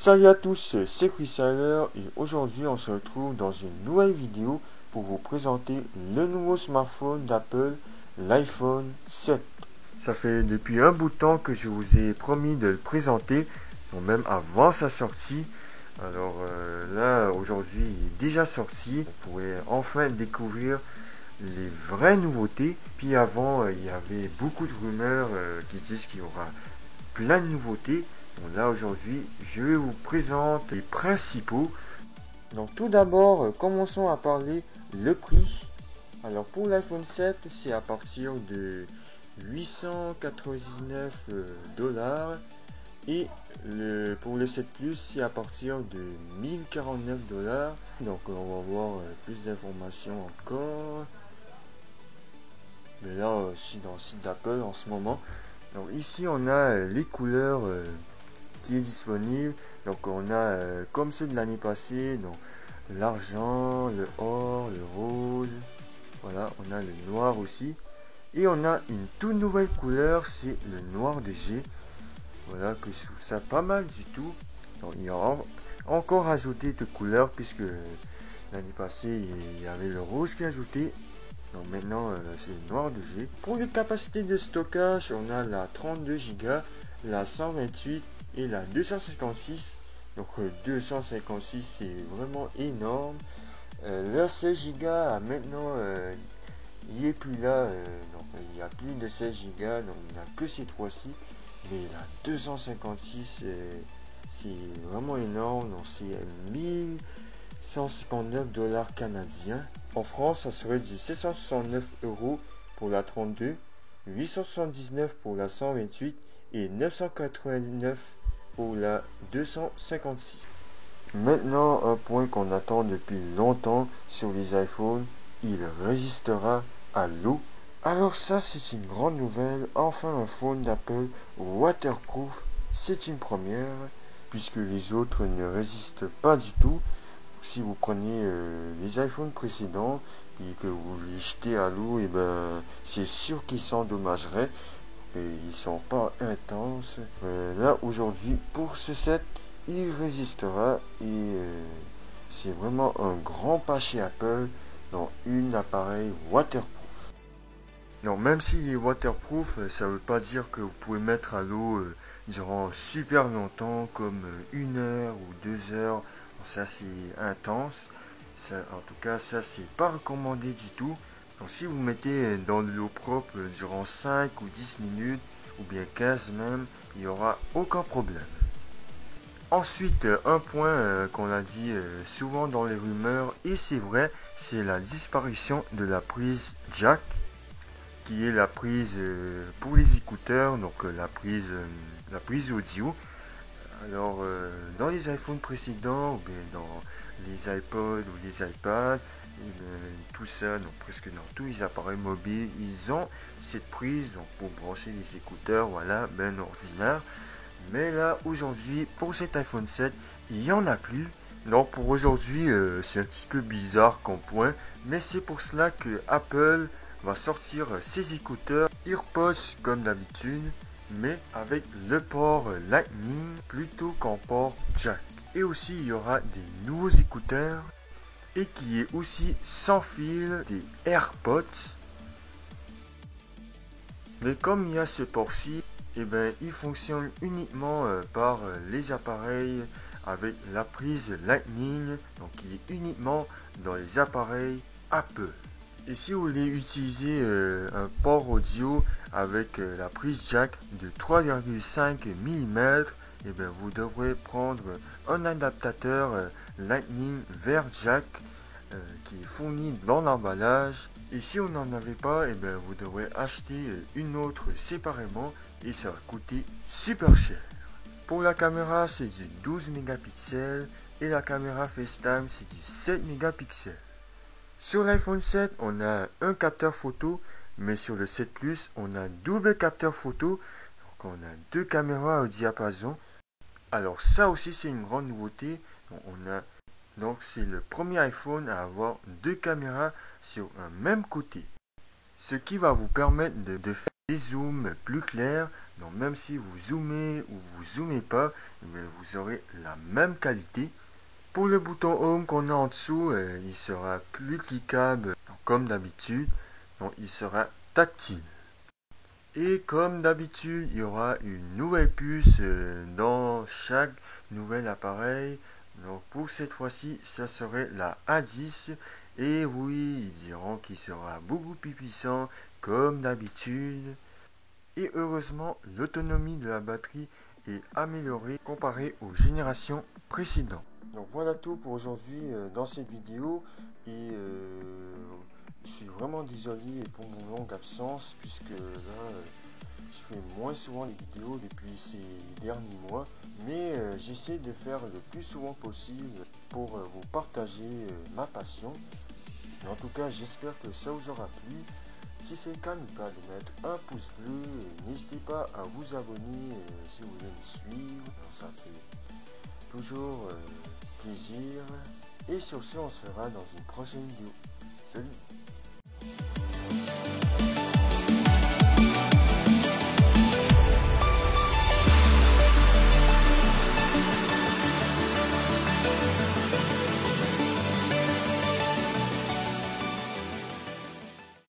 Salut à tous, c'est Chris Tyler et aujourd'hui on se retrouve dans une nouvelle vidéo pour vous présenter le nouveau smartphone d'Apple, l'iPhone 7. Ça fait depuis un bout de temps que je vous ai promis de le présenter, donc même avant sa sortie. Alors là, aujourd'hui, il est déjà sorti. On pourrait enfin découvrir les vraies nouveautés. Puis avant, il y avait beaucoup de rumeurs qui disent qu'il y aura plein de nouveautés. Donc là, aujourd'hui, je vais vous présenter les principaux. Donc tout d'abord, commençons à parler le prix. Alors pour l'iPhone 7, c'est à partir de 899 dollars. Et pour le 7 Plus, c'est à partir de 1049 dollars. Donc on va voir plus d'informations encore. Mais là, je suis dans le site d'Apple en ce moment. Donc ici, on a les couleurs qui est disponible. Donc on a comme ceux de l'année passée, donc l'argent, le or, le rose. Voilà, on a le noir aussi. Et on a une toute nouvelle couleur, c'est le noir de G. Voilà, que je trouve ça pas mal du tout. Donc, il y a encore ajouté de couleurs puisque l'année passée il y avait le rose qui est ajouté. Donc maintenant c'est le noir de G. Pour les capacités de stockage, on a la 32 Go, la 128 et la 256. Donc 256 c'est vraiment énorme. Le 16 Go maintenant il est plus là. Donc il n'y a plus de 16 Go, donc il n'y a que ces trois-ci. Mais la 256 c'est vraiment énorme. Donc c'est 1159 dollars canadiens. En France, ça serait du 769 euros pour la 32, 879 pour la 128 et 989 pour la 256. Maintenant, un point qu'on attend depuis longtemps sur les iPhones, il résistera à l'eau. Alors ça, c'est une grande nouvelle. Enfin, un phone d'Apple waterproof, c'est une première, puisque les autres ne résistent pas du tout. Si vous prenez les iPhones précédents et que vous les jetez à l'eau, et ben c'est sûr qu'ils s'endommageraient et ils sont pas intenses. Là aujourd'hui pour ce set, il résistera et c'est vraiment un grand pas chez Apple dans un appareil waterproof. Non, même s'il est waterproof, ça veut pas dire que vous pouvez mettre à l'eau durant super longtemps, comme 1 heure ou 2 heures. Ça c'est intense. Ça, en tout cas, ça c'est pas recommandé du tout. Donc si vous mettez dans de l'eau propre durant 5 ou 10 minutes, ou bien 15 même, il n'y aura aucun problème. Ensuite, un point qu'on a dit souvent dans les rumeurs, et c'est vrai, c'est la disparition de la prise jack, qui est la prise pour les écouteurs, donc la prise audio. Alors, dans les iPhones précédents, ou bien dans les iPods ou les iPads, tout ça, donc presque dans tous les appareils mobiles, ils ont cette prise donc pour brancher les écouteurs, voilà, ben ordinaire. Mais là, aujourd'hui, pour cet iPhone 7, il n'y en a plus. Donc pour aujourd'hui, c'est un petit peu bizarre comme point, mais c'est pour cela que Apple va sortir ses écouteurs AirPods comme d'habitude, mais avec le port Lightning plutôt qu'en port jack. Et aussi, il y aura des nouveaux écouteurs et qui est aussi sans fil des AirPods. Mais comme il y a ce port-ci, eh ben, il fonctionne uniquement par les appareils avec la prise Lightning, donc qui est uniquement dans les appareils Apple. Et si vous voulez utiliser un port audio avec la prise jack de 3,5 mm, eh bien, vous devrez prendre un adaptateur Lightning vers jack qui est fourni dans l'emballage. Et si vous n'en avez pas, eh bien, vous devrez acheter une autre séparément et ça va coûter super cher. Pour la caméra, c'est du 12 mégapixels et la caméra FaceTime, c'est du 7 mégapixels. Sur l'iPhone 7, on a un capteur photo, mais sur le 7 Plus, on a un double capteur photo. Donc on a deux caméras au diapason. Alors ça aussi, c'est une grande nouveauté. Donc c'est le premier iPhone à avoir deux caméras sur un même côté. Ce qui va vous permettre de faire des zooms plus clairs Donc même si vous zoomez ou vous zoomez pas, vous aurez la même qualité. Pour le bouton Home qu'on a en dessous, il sera plus cliquable comme d'habitude. Donc il sera tactile. Et comme d'habitude, il y aura une nouvelle puce dans chaque nouvel appareil. Donc pour cette fois-ci, ça serait la A10. Et oui, ils diront qu'il sera beaucoup plus puissant comme d'habitude. Et heureusement, l'autonomie de la batterie est améliorée comparée aux générations précédentes. Donc voilà tout pour aujourd'hui dans cette vidéo. Et je suis vraiment désolé pour mon longue absence puisque là, je fais moins souvent les vidéos depuis ces derniers mois. Mais j'essaie de faire le plus souvent possible pour vous partager ma passion. Mais en tout cas, j'espère que ça vous aura plu. Si c'est le cas, n'oubliez pas de mettre un pouce bleu. N'hésitez pas à vous abonner si vous voulez me suivre. Ça fait toujours plaisir. Et sur ce, on se verra dans une prochaine vidéo. Salut!